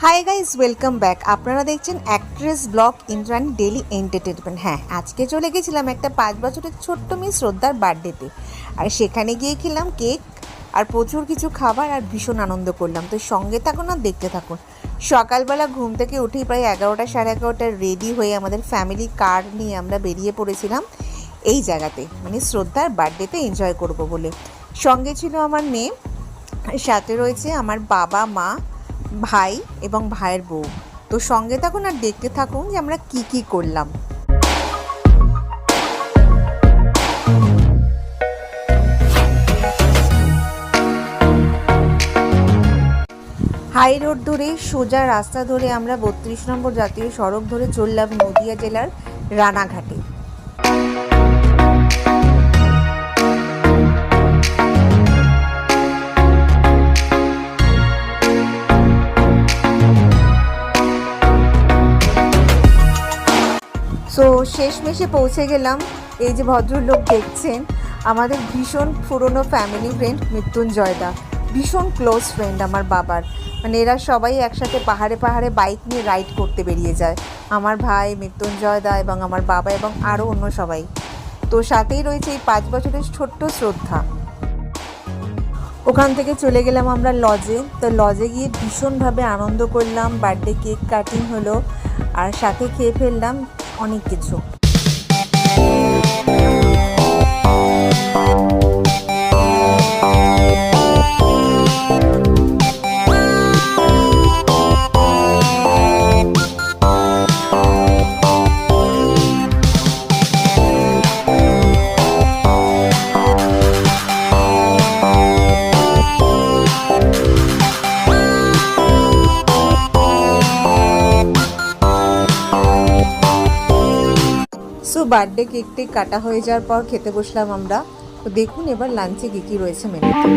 Hi guys, welcome back. আপনারা দেখছেন actress blog Indrani daily entertainment. হ্যাঁ, আজকে চলে গেছিলাম একটা 5 বছরের ছোট্ট মেয়ে শ্রদ্ধার বার্থডেতে। আর সেখানে গিয়ে খেলাম কেক আর প্রচুর কিছু খাবার আর ভীষণ আনন্দ করলাম। তো সঙ্গে থাকুন আর দেখতে থাকুন। সকালবেলা ঘুম থেকে উঠেই প্রায় 11টা সাড়ে 11টায় রেডি হয়ে আমাদের ফ্যামিলি কার নিয়ে আমরা বেরিয়ে পড়েছিলাম এই জায়গাতে, মানে শ্রদ্ধার বার্থডেতে এনজয় করব বলে। সঙ্গে ছিল আমার মেয়ে, সাথে রয়েছে আমার বাবা, মা, ভাই এবং ভাইয়ের বউ। তো সঙ্গে থাকুন আর দেখতে থাকুন যে আমরা কি কি করলাম। হাই রোড ধরে সোজা রাস্তা ধরে আমরা 32 নম্বর জাতীয় সড়ক ধরে চললাম নদিয়া জেলার রানাঘাটে। সো শেষমেশে পৌঁছে গেলাম। এই যে ভদ্রলোক দেখছেন, আমাদের ভীষণ পুরনো ফ্যামিলি ফ্রেন্ড মৃত্যুঞ্জয় দা, ভীষণ ক্লোজ ফ্রেন্ড আমার বাবার। মানে এরা সবাই একসাথে পাহাড়ে পাহাড়ে বাইক নিয়ে রাইড করতে বেরিয়ে যায়, আমার ভাই, মৃত্যুঞ্জয় দা এবং আমার বাবা এবং আরও অন্য সবাই। তো সাথেই রয়েছে এই 5 বছরের ছোট্ট শ্রদ্ধা। ওখান থেকে চলে গেলাম আমরা লজে। তো লজে গিয়ে ভীষণভাবে আনন্দ করলাম, বার্থডে কেক কাটিং হলো আর সাথে খেয়ে ফেললাম অনেক কিছু। সো বার্থডে কেকটি কাটা হয়ে যাওয়ার পর খেতে বসলাম আমরা। তো দেখুন এবার লাঞ্চে কী কী রয়েছে মেনুতে।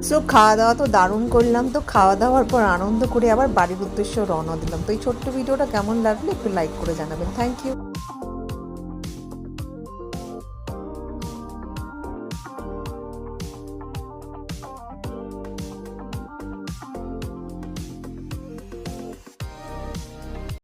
সো খাওয়া দাওয়া তো দারুণ করলাম। তো খাওয়া দাওয়ার পর আনন্দ করে আবার বাড়ির উদ্দেশ্যে রওনা দিলাম। তো এই ছোট্ট ভিডিওটা কেমন লাগলো একটু লাইক করে জানাবেন। Thank you.